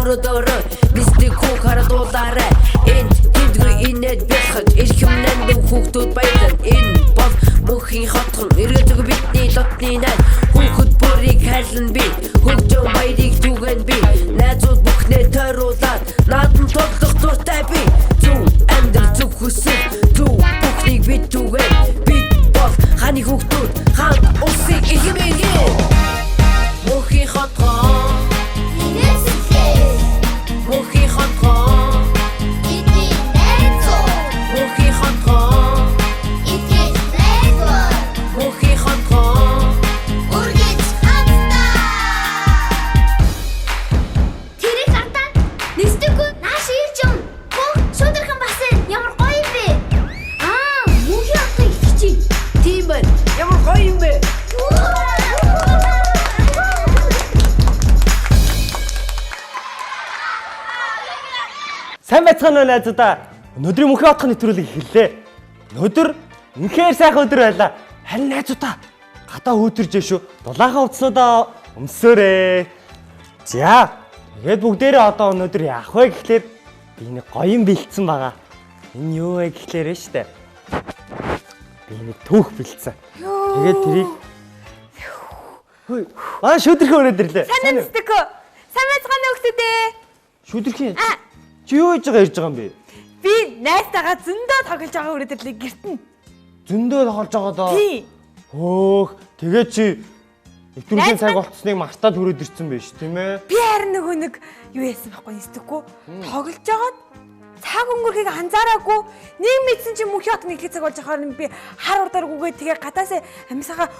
өрөөдөрөө мистик хүүг харадуулаарай энд тэндгүй инээд бэлхэж эрхэмнэн хүүхдүүд баялан энэ бол мөнхийн хотхон эргэлдэг бидний дотны найз хүүхэд бүрийг хайлан би хөгжөө баярыг түгэн би найзууд бүхнээ тойруулаад наадан тоглох дуртай би зүв амьдрал зүв хүсэл зүв бүхнийг бид түгэн бид бол ханы хүүхдүүд хаан улсыг ихэмээгээ мөнхийн хотхон мөнхийн хотхон бидний найзууд мөнхийн хотхон итгэж найзууд мөнхийн хотхон үргэлж хамтдаа тэрэг хатаа нэстэггүй нааш ирж юм бүх шудархан басан ямар гоё юм бэ мөнхийн хотын итгэж тийм байна ямар гоё юм бэ Сайн байцгаана уу найзуудаа. Өнөөдрийн мөнхийн хотхон нэвтрүүлэг эхэллээ. Өнөөдөр үнэхээр сайхан өдөр байлаа. Харин найзуудаа гадаа хөөтөрж шүү. Дулаахан хувцснуудаа өмсөөрэй. За, тэгээд бүгдээрээ одоо өнөөдөр яах вэ гэхлээр би нэг гоё юм бэлдсэн байгаа. Энэ юу вэ гэхлээр штэ. Би нэг түүх бэлдсэн. Тэгээд тэрийг шүдэрхэн өрөөд ирлээ. Сайн мэддэг. Сайн байцгаана өгсөдөө. Шүдэрхэн чи юу хийж байгаа ирж байгаа юм бэ? Би найзтайгаа зөндөө тоглож байгаа өрөөдөрлөө гэрт нь. Зөндөө тоглож байгаа доо. Тий. Хөөх, тэгээд чи нэвтрүүлгийн цаг болцсныг мартаад хүрээд ирсэн байж тийм ээ? Би харин нөгөө нэг юу яасан байхгүй нэстэггүй. Тоглож байгаад цаг өнгөрөхийг анзаараагүй. Нэг мэдсэн чи мөнхийн хотын эхлэх цаг болж байхаар би хар урдааргүйгээ тэгээ гадаасаа амьсаага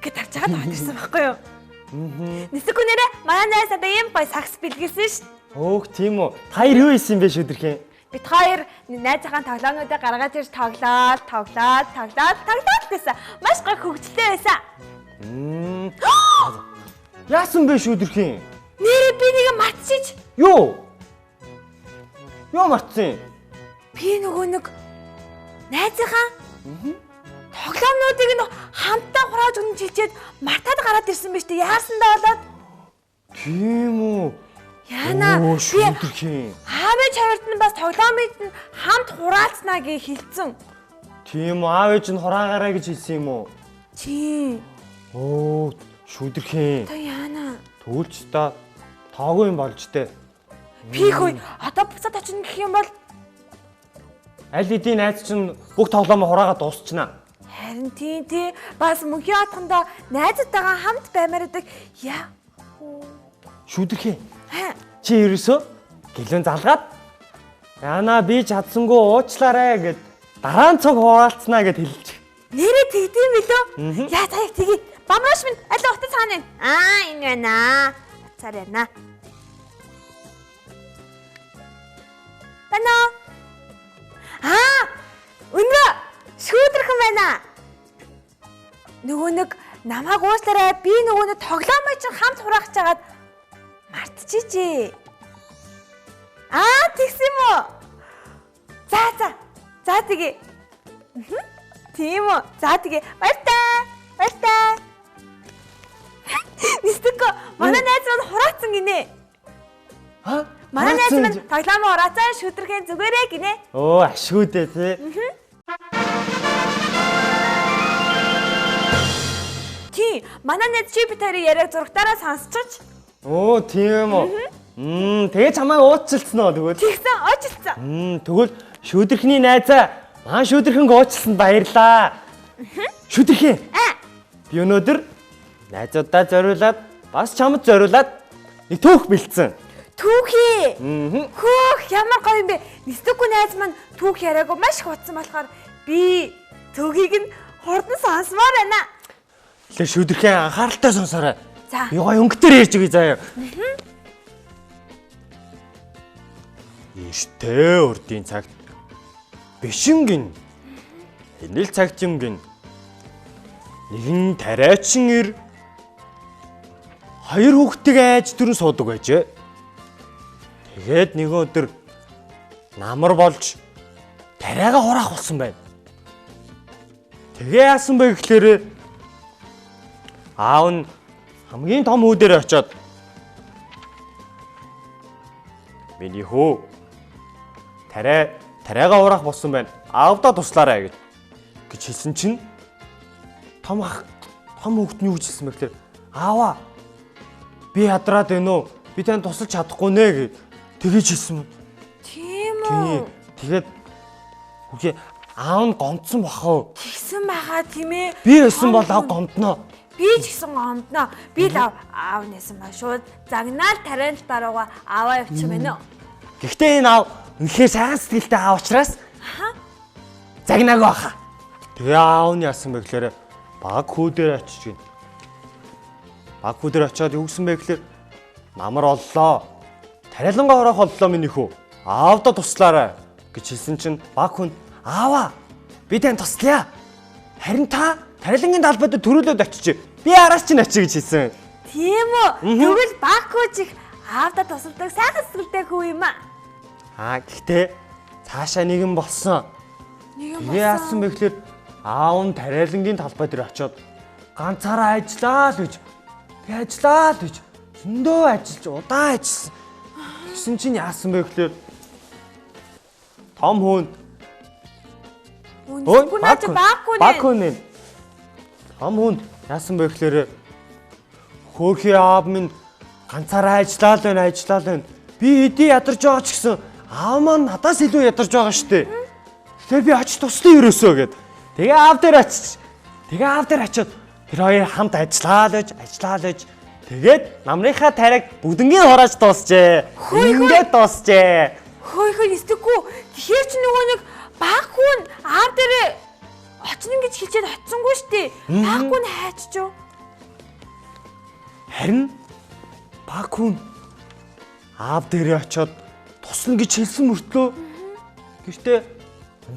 гэж тарж байгаа даа гэсэн байхгүй юу? Нэстэггүй нэрээ манай найз одоо юм гоё сакс бэлгэлсэн ш. Хөөх, тийм үү. Та хоёр юу хийсэн юм бэ шүдэрхэн? Бид хоёр найзынхаа тоглоомнуудаа гаргаж ирж тоглоод гэсэн. Маш гоё хөвгөлтэй байсан. Яасан бэ шүдэрхэн? Нэрээ би нэг мартчих. Юу? Юу мартсан? Би нөгөө нэг найзынхаа тоглоомнуудыг нь хамтдаа хурааж өгнө чичээд мартаад гараад ирсэн биз дээ. Яасандаа болоод. Тийм үү. Яна би шүдэрхэн. аавч хоёрт нь бас тоглоомыг нь хамт хураалцнаа гэж хэлсэн. Тийм үү. Аав ээж нь хураагаарай гэж хэлсэн юм уу? Чи. Оо, шүдэрхэн. Та яана. Түлч та таагүй юм болж тээ. Би хөөе одоо буцаад очино гэх юм бол Аль хэдийн найз чинь бүх тоглоомоо хураагаад дуусчихна. харин тий бас мөнхийн хотхондоо найзтайгаа хамт баймаар байдаг. Яа. Шүдэрхэн. Чи ерөөсөө гэлэн залгаад яана би чадсангүй уучлаарай гэд дараа нь цог хуваалцнаа гэд хэлж. Нэрээ тэгдэм билүү? Яа таяг тгий. Бамраш минь аль утас цаана юм. Энэ байна. Цаар яана. Бана. Өнөө шүүдрхэн байна. Нөгөө нэг намайг уучлаарай. Би нөгөө нэг тоглоомоо чинь хамт хураах чагаад мартчихжээ. Тэгсэн юм уу? За тэгээ. Тийм үү. За тэгээ. Баяртай. Нэстэггүй. Манай найз маань хураацсан гинэ. Манай найз маань тоглоомоо хураацсан шүдэрхэн зүгээрээ гинэ. Оо, ашгүй дээ тий. Тий, манай найз чи битэрийн яриаг зургатаараа сонсчооч. Оо, тийм үү. Тэгээ чамайг уучлалцсан уу тэгвэл? Тэгсэн уучлалцсан. Тэгвэл шүдэрхний найзаа маань шүдэрхэнг уучлалсанд баярлаа. Шүдэрхэн. Би өнөөдөр найзуудаа зориулаад бас чамд зориулаад нэг түүх бэлдсэн. Түүхий. Хөөх, ямар гоё юм бэ? Нэстэггүй найз маань түүх яриагуу маш их утсан болохоор би төгийг нь хурдан сонсомоор байна. Лээ шүдэрхэн анхааралтай сонсоорой. За. Би гоё өнгөтөр ярьж өгье заяа. Эртээ урдын цагт бишингин энэл цагтимгин нэгэн тариачин ир хоёр хүүхдийг айж дөрөн суудаг байжээ. Тэгээд нэгэн өдөр намар болж тариагаа хураах болсон байна. Тэгээ яасан бэ гэхлээр аав нь хамгийн том хүү дээр очиод Миний хөө. Тариагаа ураах болсон байна. Аавдаа туслаарай гэж хэлсэн чинь том хөвгт нь юу гэж хэлсэн бэ гэхээр ааваа би ядраад байна уу? Би танд тусалж чадахгүй нэ гэж тэгэж хэлсэн юм. Тийм үү? Тэгээд үгүй аав нь гомдсон бахаа. Тэгсэн байгаа тийм ээ. Би өссөн бол аав гомдноо. Би ч гэсэн гомдноо. Би л аав нэсэн ба шууд загнаал тариал дарууга аваа явчихсан байна уу? Гэхдээ энэ аав үнэхээр сайхан сэтгэлтэй аав учраас загнаагүй баха. Тэгээ аав нь яасан бэ гэхээр баг хүү дээр очиж гин. Баг хүү дээр очиод юу гэсэн бэ гэхээр намар оллоо. Тариалангаа хороох оллоо миний хүү. Аавдаа туслаарай гэж хэлсэн чинь баг хүн ааваа би тань туслая. Харин та тариалангийн талбайд төрүүлээд очиж би араас чинь очиж гэж хэлсэн. Тийм үү? Тэгвэл баг хөөж их аавдаа тусалдаг сайхан сэтгэлтэй хүү юм аа. Гэхдээ цаашаа нэгэн болсон. Тэгээ яасан бэ гэхээр аав нь тариалангийн талбай дээр очиод ганцаараа ажиллаа л гэж. Тэгээ ажиллаа л гэж. Зөндөө ажиллаж удаан ажилласан. Тэгсэн чинь яасан бэ гэхээр том хүн баг хүн том хүн яасан бэ гэхээр хөөхий аав минь ганцаараа ажиллаа л байна. Би эдий ядарч байгаа ч гэсэн аав маань надаас илүү ядарч байгаа штэ. Тэгэхээр би очиж туслая ерөөсөө гэд. Тэгээ аав дээр очиод тэр хоёр хамт ажиллаа л гэж. Тэгээд намрынхаа тариаг бүгднгийн хурааж дуусчээ. Ингээд дуусчээ. Хөөе эсвэл тэгэхээр чи нөгөө нэг баг хүн аав дээр очно гэж хэлчихэд очсонгүй штэ. Баг хүн хайччуу. Харин баг хүн аав дээрээ очиод туслана гэж хэлсэн мөртлөө гэртээ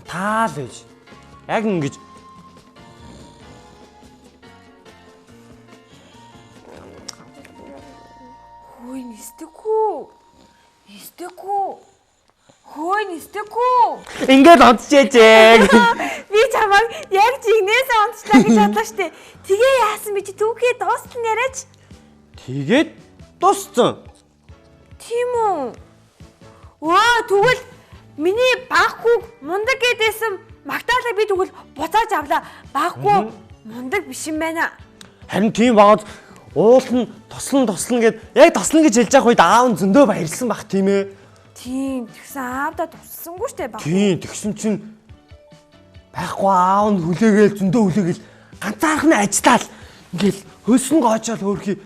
таал гэж яг ингэж хөөе нистэхгүй. ингээд онцчээжээ. Би чамайг яг жигнэсээ онцлаа гэж бодлоо штэ. Тэгээ яасан би чи түүхээ дуустал яриач. Тэгээд дууссан. Тийм үү? Тэгвэл миний баг хүүг мундаг гэдээсэн магтаалаа би тэгвэл буцааж авлаа. Баг хүү мундаг биш юм байна. Харин тийм баад уулна тослон гэд яг тослон гэж хэлж байгаа үед аав нь зөндөө баярлсан баг тийм ээ. Тийм тэгсэн аавдаа туссангүй штэ баг. Тийм тэгсэн чинь байхгүй аав нь хүлээгээл зөндөө хүлээгээл ганцаархан ажиллаад ингээл хөлсөн гоочоод хөөрхий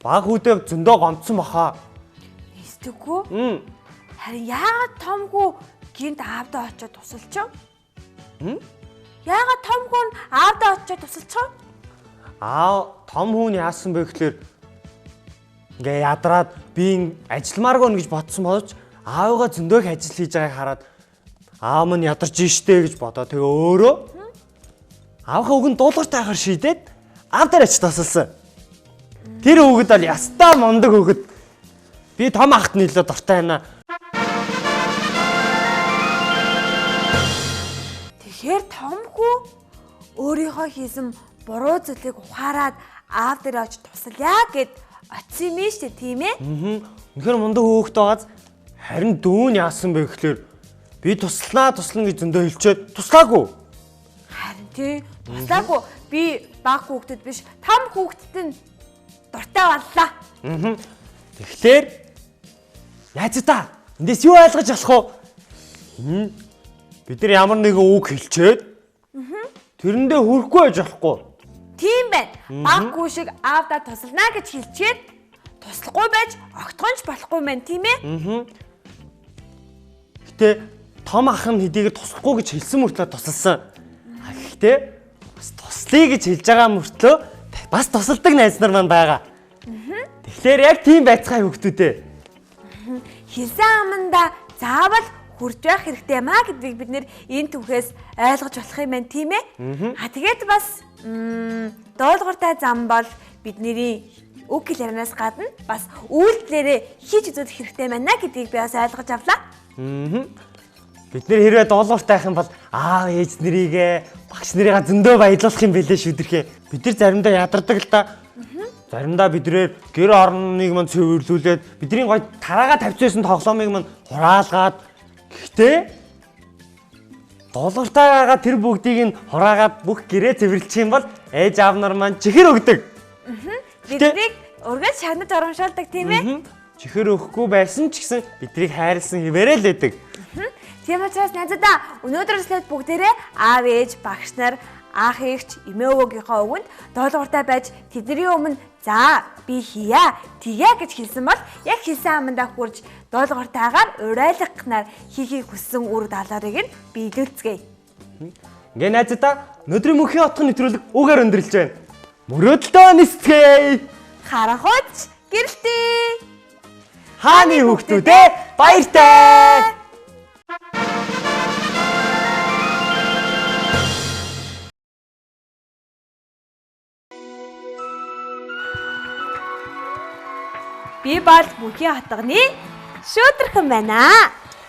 баг хүүдээ зөндөө гомдсон баха. Эсвэл харин яагаад томгүй гинт аавдаа очиод тусалчих? Яагаад томгүй аавдаа очиод тусалчих? Том хүн яасан бэ гэхээр ингээ ядраад би ажилламааргүй гэж бодсон боловч аавгаа зөндөөх ажил хийж байгааг хараад аав минь ядарч ийштэй гэж бодоо. Тэгээ өөрөө аавхаа үгэнд дуулгарт байхаар шийдээд аав дээр очиж тусалсан. Тэр хүүхэд бол ястаа мундаг хүүхэд. Би том ахт нь илүү дуртай байна. Тэгэхээр томхүү өөрийнхөө хийсэн буруу зүйлийг ухаарад аав дээр очиж тусалъя гэд очсон юм шүү дээ, тийм ээ? Үнэхээр мундаг хүүхэд байгааз харин дүүн яасан бэ гэхээр би туслана гэж зөндөө хэлчихэд туслаагүй. Харин тий, туслаагүй. Би баг хүүхдэд биш, том хүүхдэд нь дуртай боллоо. Тэгэхээр яаж та эндээс юу ойлгож болох вэ? Бид нар ямар нэгэн үг хэлчихэд тэрэндээ хүрэхгүй байж болохгүй. Тийм байна. Баг хүү шиг аавдаа туслана гэж хэлчихэд туслахгүй байж огтхонч болохгүй мэн, тийм ээ? Гэтэ том ах нь хэдийгээр туслахгүй гэж хэлсэн мөртлөө тусалсан. Гэхдээ бас туслая гэж хэлж байгаа мөртлөө бас тусалдаг найз нар маань байгаа. Тэгэхээр яг тийм байцгаая хөвгтүүдээ. Хэлсэн аманда заавал хүрж байх хэрэгтэй маа гэдгийг бид нэр энэ түүхээс ойлгож болох юм байна, тийм ээ? Тэгээд бас дуулууртай зам бол бидний үг хэлээрнээс гадна бас үйлдэлээрээ хийж үзэх хэрэгтэй байна гэдгийг би бас ойлгож авлаа. Бид нэр хэрвээ дуулууртай байх юм бол аав ээж нарийгээ багш нарыгаа зөндөө баярлуулах юм бэлээ шүдэрхээ. Бид нар заримдаа ядардаг л да. Заримдаа бидрээр гэр орныг мань цэвэрлүүлээд бидний гоё тараага тавьчихсан тоглоомыг мань хураалгаад гэхдээ дуулууртайгаа тэр бүгдийг нь хураагаад бүх гэрээ цэвэрлчих юм бол ээж аав нар маань чихэр өгдөг. Биднийг ургаж шанаж оромшуулдаг тийм ээ. Чихэр өгөхгүй байсан ч гэсэн бидрийг хайрлсан хിവэрэл лээдэг. Тийм учраас найзуудаа өнөөдрөөс бүгдээрээ аав ээж багш нар ах эгч эмээ өвгийнхөө өгөнд доолууртай байж тэдний өмнө за би хийя тгийа гэж хэлсэн бол яг хэлсэн амандаа хүрж доолууртайгаар урайлгахнаар хийхийг хүссэн үр даалгаврыг нь биелүүлцгээе. Ингээ найзуудаа өнөөдрийн мөнхийн отхон нэвтрүүлэг угаар өндөрлж байна. Мөрөөдөлтөө нисцгээе. Харанхуйч гэрэлтээ. Хааны хүүхдүүдээ баяртай. Би бол мөнхийн хатганы шүүтрхэн байна.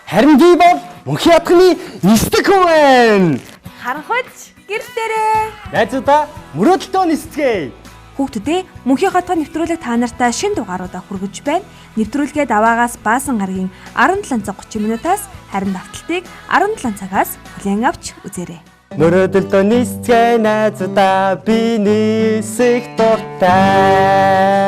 Харин би бол мөнхийн хатганы нисдэг хүн байна. Харанхуйч гэрэлтээрээ. Найзуудаа мөрөөдөлтөө нисцгээе. Хүүхдүүдээ мөнхийн хатганы нэвтрүүлэг та нартай шинэ дугааруудаа хүргэж байна. Нэвтрүүлгээ даваагаас баасан гарагийн 17 цаг 30 минутаас харин давталтыг 17 цагаас хүлээн авч үзээрэй. Мөрөөдөлтөө нисцгээе найзуудаа би нисэх дуртай.